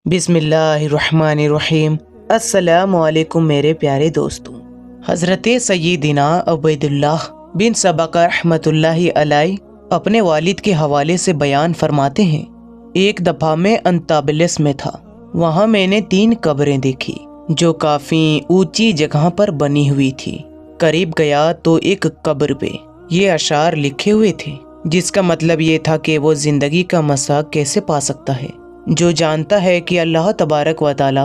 بسم اللہ الرحمن الرحیم۔ السلام علیکم میرے پیارے دوستوں۔ حضرت سیدنا عبید اللہ بن سبقہ رحمۃ اللہ علیہ اپنے والد کے حوالے سے بیان فرماتے ہیں، ایک دفعہ میں انتابلس میں تھا، وہاں میں نے 3 قبریں دیکھی جو کافی اونچی جگہ پر بنی ہوئی تھی۔ قریب گیا تو ایک قبر پہ یہ اشعار لکھے ہوئے تھے، جس کا مطلب یہ تھا کہ وہ زندگی کا مسا کیسے پا سکتا ہے، جو جانتا ہے کہ اللہ تبارک و تعالی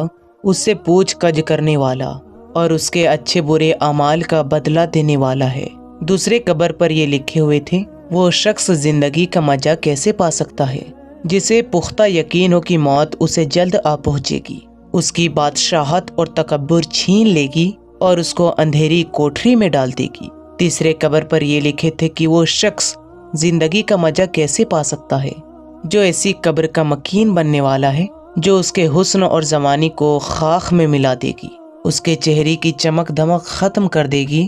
اس سے پوچھ گچھ کرنے والا اور اس کے اچھے برے اعمال کا بدلہ دینے والا ہے۔ دوسرے قبر پر یہ لکھے ہوئے تھے، وہ شخص زندگی کا مزہ کیسے پا سکتا ہے جسے پختہ یقین ہو کہ موت اسے جلد آ پہنچے گی، اس کی بادشاہت اور تکبر چھین لے گی اور اس کو اندھیری کوٹری میں ڈال دے گی۔ تیسرے قبر پر یہ لکھے تھے کہ وہ شخص زندگی کا مزہ کیسے پا سکتا ہے جو ایسی قبر کا مکین بننے والا ہے جو اس کے حسن اور جوانی کو خاک میں ملا دے گی، اس کے چہرے کی چمک دمک ختم کر دے گی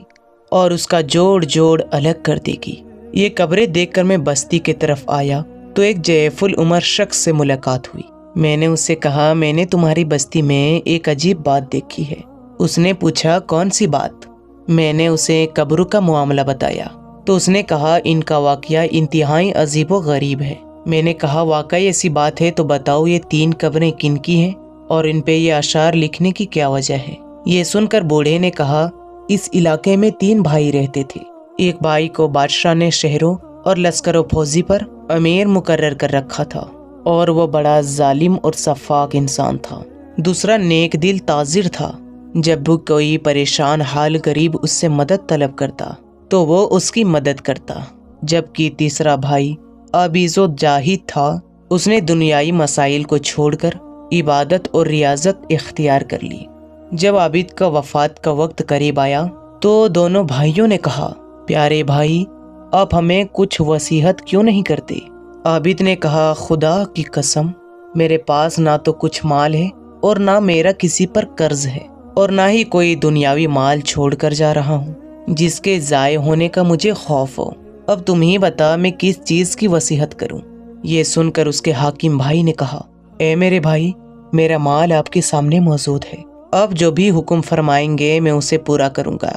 اور اس کا جوڑ جوڑ الگ کر دے گی۔ یہ قبریں دیکھ کر میں بستی کی طرف آیا تو ایک ضعیف العمر شخص سے ملاقات ہوئی۔ میں نے اس سے کہا، میں نے تمہاری بستی میں ایک عجیب بات دیکھی ہے۔ اس نے پوچھا، کون سی بات؟ میں نے اسے قبروں کا معاملہ بتایا تو اس نے کہا، ان کا واقعہ انتہائی عجیب و غریب ہے۔ میں نے کہا، واقعی ایسی بات ہے تو بتاؤ، یہ 3 قبریں کن کی ہیں اور ان پہ یہ اشعار لکھنے کی کیا وجہ ہے؟ یہ سن کر بوڑھے نے کہا، اس علاقے میں 3 بھائی رہتے تھے۔ ایک بھائی کو بادشاہ نے شہروں اور لشکر و فوجی پر امیر مقرر کر رکھا تھا اور وہ بڑا ظالم اور سفاک انسان تھا۔ دوسرا نیک دل تاجر تھا، جب بھی کوئی پریشان حال غریب اس سے مدد طلب کرتا تو وہ اس کی مدد کرتا، جبکہ تیسرا بھائی عابد و زاہد تھا، اس نے دنیائی مسائل کو چھوڑ کر عبادت اور ریاضت اختیار کر لی۔ جب عابد کا وفات کا وقت قریب آیا تو دونوں بھائیوں نے کہا، پیارے بھائی، آپ ہمیں کچھ وصیت کیوں نہیں کرتے؟ عابد نے کہا، خدا کی قسم، میرے پاس نہ تو کچھ مال ہے اور نہ میرا کسی پر قرض ہے اور نہ ہی کوئی دنیاوی مال چھوڑ کر جا رہا ہوں جس کے ضائع ہونے کا مجھے خوف ہو۔ اب تم ہی بتا میں کس چیز کی وصیت کروں؟ یہ سن کر اس کے حاکم بھائی نے کہا، اے میرے بھائی، میرا مال آپ کے سامنے موجود ہے، آپ جو بھی حکم فرمائیں گے میں اسے پورا کروں گا۔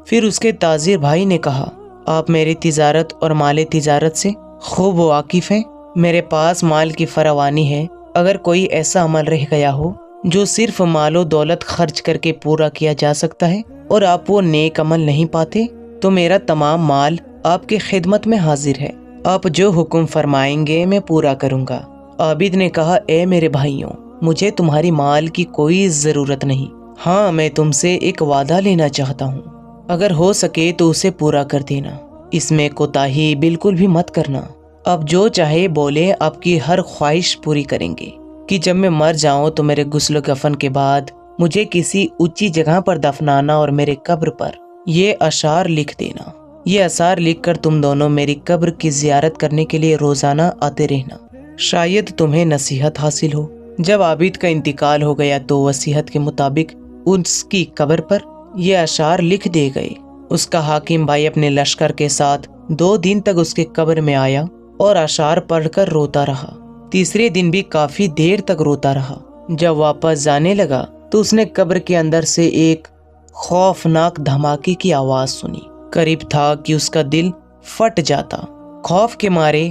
پھر اس کے تاجر بھائی نے کہا، آپ میری تجارت اور مال تجارت سے خوب واقف ہیں، میرے پاس مال کی فراوانی ہے، اگر کوئی ایسا عمل رہ گیا ہو جو صرف مال و دولت خرچ کر کے پورا کیا جا سکتا ہے اور آپ وہ نیک عمل نہیں پاتے تو میرا تمام مال آپ کی خدمت میں حاضر ہے، آپ جو حکم فرمائیں گے میں پورا کروں گا۔ عابد نے کہا، اے میرے بھائیوں، مجھے تمہاری مال کی کوئی ضرورت نہیں، ہاں میں تم سے ایک وعدہ لینا چاہتا ہوں، اگر ہو سکے تو اسے پورا کر دینا، اس میں کوتاہی بالکل بھی مت کرنا۔ اب جو چاہے بولے، آپ کی ہر خواہش پوری کریں گے کہ جب میں مر جاؤں تو میرے غسل و کفن کے بعد مجھے کسی اونچی جگہ پر دفنانا اور میرے قبر پر یہ اشعار لکھ دینا۔ یہ اشعار لکھ کر تم دونوں میری قبر کی زیارت کرنے کے لیے روزانہ آتے رہنا، شاید تمہیں نصیحت حاصل ہو۔ جب عابد کا انتقال ہو گیا تو وصیت کے مطابق اس کی قبر پر یہ اشعار لکھ دیے گئے۔ اس کا حاکم بھائی اپنے لشکر کے ساتھ 2 دن تک اس کے قبر میں آیا اور اشعار پڑھ کر روتا رہا۔ تیسرے دن بھی کافی دیر تک روتا رہا۔ جب واپس جانے لگا تو اس نے قبر کے اندر سے ایک خوفناک دھماکے کی آواز سنی، قریب تھا کہ اس کا دل پھٹ جاتا۔ خوف کے مارے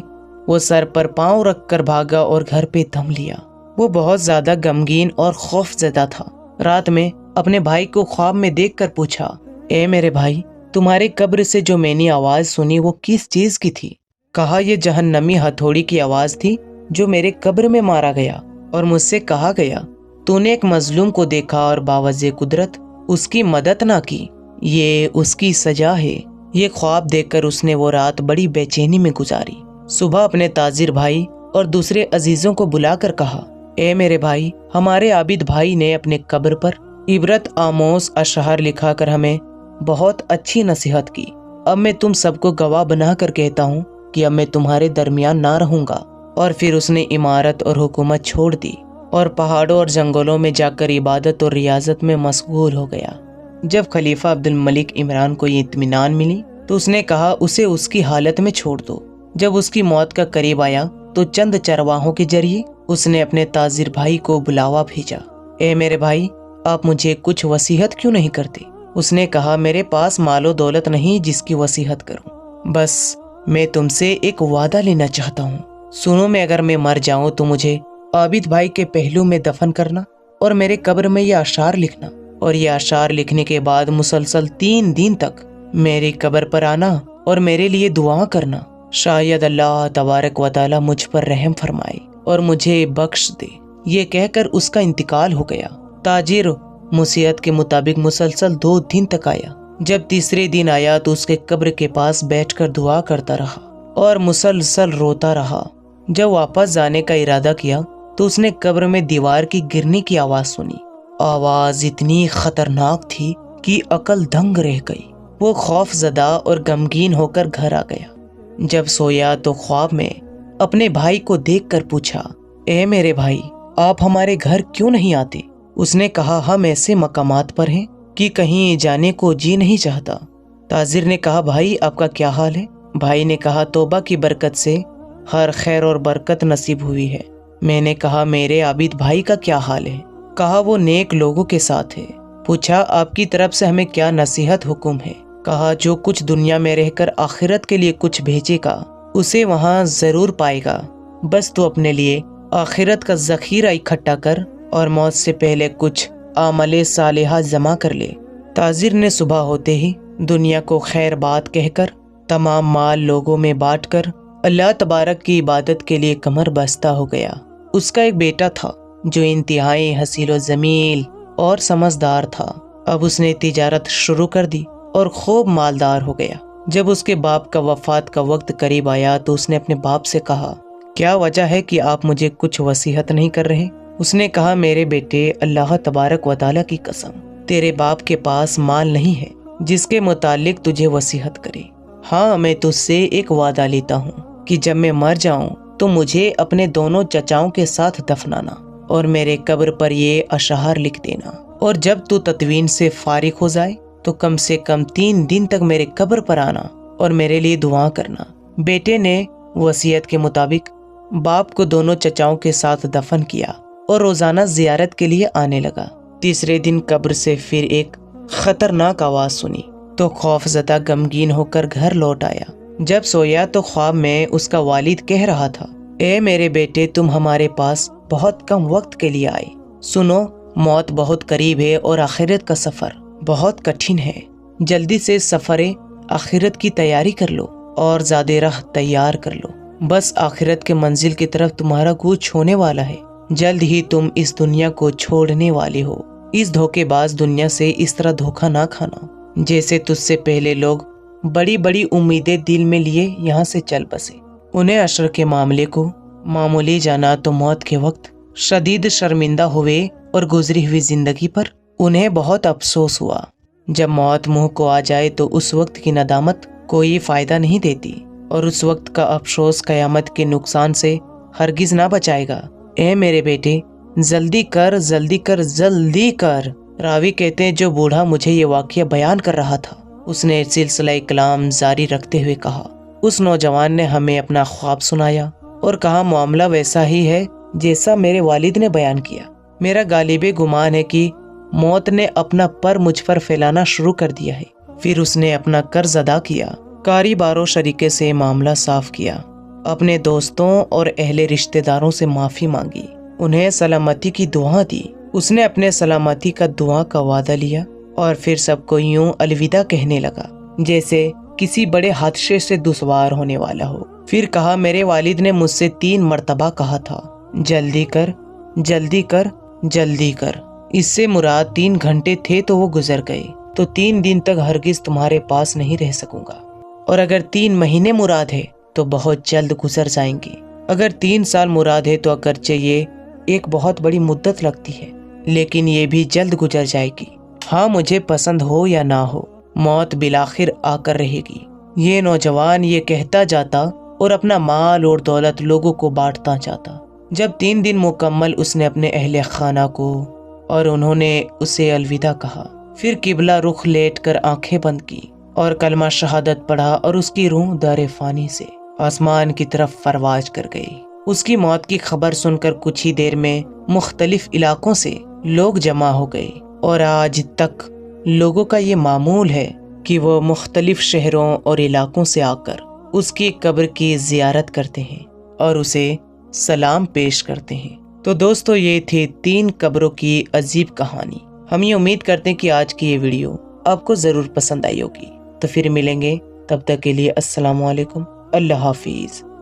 وہ سر پر پاؤں رکھ کر بھاگا اور گھر پہ دم لیا۔ وہ بہت زیادہ غمگین اور خوف زدہ تھا۔ رات میں اپنے بھائی کو خواب میں دیکھ کر پوچھا، اے میرے بھائی، تمہاری قبر سے جو میں نے آواز سنی وہ کس چیز کی تھی؟ کہا، یہ جہنمی ہتھوڑی کی آواز تھی جو میرے قبر میں مارا گیا، اور مجھ سے کہا گیا، تو نے ایک مظلوم کو دیکھا اور باوجہ قدرت اس کی مدد نہ کی، یہ اس کی سزا ہے۔ یہ خواب دیکھ کر اس نے وہ رات بڑی بے چینی میں گزاری۔ صبح اپنے تاجر بھائی اور دوسرے عزیزوں کو بلا کر کہا، اے میرے بھائی، ہمارے عابد بھائی نے اپنے قبر پر عبرت آموز اشعار لکھا کر ہمیں بہت اچھی نصیحت کی۔ اب میں تم سب کو گواہ بنا کر کہتا ہوں کہ اب میں تمہارے درمیان نہ رہوں گا۔ اور پھر اس نے عمارت اور حکومت چھوڑ دی اور پہاڑوں اور جنگلوں میں جا کر عبادت اور ریاضت میں مشغول ہو گیا۔ جب خلیفہ عبد الملک عمران کو یہ اطمینان ملی تو اس نے کہا، اسے اس کی حالت میں چھوڑ دو۔ جب اس کی موت کا قریب آیا تو چند چرواہوں کے ذریعے اس نے اپنے تاجر بھائی کو بلاوا بھیجا۔ اے میرے بھائی، آپ مجھے کچھ وصیت کیوں نہیں کرتے؟ اس نے کہا، میرے پاس مال و دولت نہیں جس کی وصیت کروں، بس میں تم سے ایک وعدہ لینا چاہتا ہوں۔ سنو، میں اگر میں مر جاؤں تو مجھے عابد بھائی کے پہلو میں دفن کرنا اور میرے قبر میں یہ اشعار لکھنا، اور یہ اشعار لکھنے کے بعد مسلسل 3 دن تک میری قبر پر آنا اور میرے لیے دعا کرنا۔ شاید اللہ تبارک و تعالی مجھ پر رحم فرمائے اور مجھے بخش دے۔ یہ کہہ کر اس کا انتقال ہو گیا۔ تاجر وصیت کے مطابق مسلسل 2 دن تک آیا۔ جب تیسرے دن آیا تو اس کے قبر کے پاس بیٹھ کر دعا کرتا رہا اور مسلسل روتا رہا۔ جب واپس جانے کا ارادہ کیا تو اس نے قبر میں دیوار کی گرنے کی آواز سنی۔ آواز اتنی خطرناک تھی کہ عقل دنگ رہ گئی۔ وہ خوف زدہ اور غمگین ہو کر گھر آ گیا۔ جب سویا تو خواب میں اپنے بھائی کو دیکھ کر پوچھا، اے میرے بھائی، آپ ہمارے گھر کیوں نہیں آتے؟ اس نے کہا، ہم ایسے مقامات پر ہیں کہ کہیں جانے کو جی نہیں چاہتا۔ تاجر نے کہا، بھائی آپ کا کیا حال ہے؟ بھائی نے کہا، توبہ کی برکت سے ہر خیر اور برکت نصیب ہوئی ہے۔ میں نے کہا، میرے عابد بھائی کا کیا حال ہے؟ کہا، وہ نیک لوگوں کے ساتھ ہے۔ پوچھا، آپ کی طرف سے ہمیں کیا نصیحت حکم ہے؟ کہا، جو کچھ دنیا میں رہ کر آخرت کے لیے کچھ بھیجے گا اسے وہاں ضرور پائے گا، بس تو اپنے لیے آخرت کا ذخیرہ اکٹھا کر اور موت سے پہلے کچھ عمل صالحہ جمع کر لے۔ تاجر نے صبح ہوتے ہی دنیا کو خیر بات کہہ کر تمام مال لوگوں میں بانٹ کر اللہ تبارک کی عبادت کے لیے کمر بستہ ہو گیا۔ اس کا ایک بیٹا تھا جو انتہائی حسین و جمیل اور سمجھدار تھا۔ اب اس نے تجارت شروع کر دی اور خوب مالدار ہو گیا۔ جب اس کے باپ کا وفات کا وقت قریب آیا تو اس نے اپنے باپ سے کہا، کیا وجہ ہے کہ آپ مجھے کچھ وصیت نہیں کر رہے؟ اس نے کہا، میرے بیٹے، اللہ تبارک و تعالیٰ کی قسم، تیرے باپ کے پاس مال نہیں ہے جس کے متعلق تجھے وصیت کرے۔ ہاں، میں تجھ سے ایک وعدہ لیتا ہوں کہ جب میں مر جاؤں تو مجھے اپنے دونوں چچاؤں کے ساتھ دفنانا اور میرے قبر پر یہ اشعار لکھ دینا، اور جب تو تدفین سے فارغ ہو جائے تو کم سے کم 3 دن تک میرے قبر پر آنا اور میرے لیے دعا کرنا۔ بیٹے نے وصیت کے مطابق باپ کو دونوں چچاؤں کے ساتھ دفن کیا اور روزانہ زیارت کے لیے آنے لگا۔ تیسرے دن قبر سے پھر ایک خطرناک آواز سنی تو خوف زدہ غمگین ہو کر گھر لوٹ آیا۔ جب سویا تو خواب میں اس کا والد کہہ رہا تھا، اے میرے بیٹے، تم ہمارے پاس بہت کم وقت کے لیے آئے۔ سنو، موت بہت قریب ہے اور آخرت کا سفر بہت کٹھن ہے۔ جلدی سے سفر آخرت کی تیاری کر لو اور زیادہ راہ تیار کر لو، بس آخرت کے منزل کی طرف تمہارا کوچ ہونے والا ہے۔ جلد ہی تم اس دنیا کو چھوڑنے والے ہو۔ اس دھوکے باز دنیا سے اس طرح دھوکہ نہ کھانا جیسے تجھ سے پہلے لوگ بڑی بڑی امیدیں دل میں لیے یہاں سے چل بسے۔ انہیں عشر کے معاملے کو معمولی جانا تو موت کے وقت شدید شرمندہ ہوئے اور گزری ہوئی زندگی پر انہیں بہت افسوس ہوا۔ جب موت منہ کو آ جائے تو اس وقت کی ندامت کوئی فائدہ نہیں دیتی اور اس وقت کا افسوس قیامت کے نقصان سے ہرگز نہ بچائے گا۔ اے میرے بیٹے، جلدی کر جلدی کر جلدی کر۔ راوی کہتے ہیں، جو بوڑھا مجھے یہ واقعہ بیان کر رہا تھا اس نے سلسلہ کلام جاری رکھتے ہوئے کہا، اس نوجوان نے ہمیں اپنا خواب سنایا اور کہا، معاملہ ویسا ہی ہے جیسا میرے والد نے بیان کیا۔ میرا غالب گمان ہے کہ موت نے اپنا پر مجھ پر پھیلانا شروع کر دیا ہے۔ پھر اس نے اپنا قرض ادا کیا، قاری بارو شریکے سے معاملہ صاف کیا، اپنے دوستوں اور اہل رشتہ داروں سے معافی مانگی، انہیں سلامتی کی دعا دی۔ اس نے اپنے سلامتی کا دعا کا وعدہ لیا اور پھر سب کو یوں الوداع کہنے لگا جیسے کسی بڑے حادثے سے دشوار ہونے والا ہو۔ پھر کہا، میرے والد نے مجھ سے 3 مرتبہ کہا تھا، جلدی کر جلدی کر جلدی کر۔ اس سے مراد 3 گھنٹے تھے تو وہ گزر گئے، تو 3 دن تک ہرگز تمہارے پاس نہیں رہ سکوں گا، اور اگر 3 مہینے مراد ہے تو بہت جلد گزر جائیں گے، اگر 3 سال مراد ہے تو اگرچہ یہ ایک بہت بڑی مدت لگتی ہے لیکن یہ بھی جلد گزر جائے گی۔ ہاں، مجھے پسند ہو یا نہ ہو، موت بالآخر آ کر رہے گی۔ یہ نوجوان یہ کہتا جاتا اور اپنا مال اور دولت لوگوں کو بانٹتا جاتا۔ جب 3 دن مکمل اس نے اپنے اہل خانہ کو اور انہوں نے اسے الوداع کہا، پھر قبلہ رخ لیٹ کر آنکھیں بند کی اور کلمہ شہادت پڑھا اور اس کی روح دار فانی سے آسمان کی طرف پرواز کر گئی۔ اس کی موت کی خبر سن کر کچھ ہی دیر میں مختلف علاقوں سے لوگ جمع ہو گئے، اور آج تک لوگوں کا یہ معمول ہے کہ وہ مختلف شہروں اور علاقوں سے آ کر اس کی قبر کی زیارت کرتے ہیں اور اسے سلام پیش کرتے ہیں۔ تو دوستو، یہ تھی 3 قبروں کی عجیب کہانی۔ ہم یہ امید کرتے ہیں کہ آج کی یہ ویڈیو آپ کو ضرور پسند آئی ہوگی۔ تو پھر ملیں گے، تب تک کے لیے السلام علیکم، اللہ حافظ۔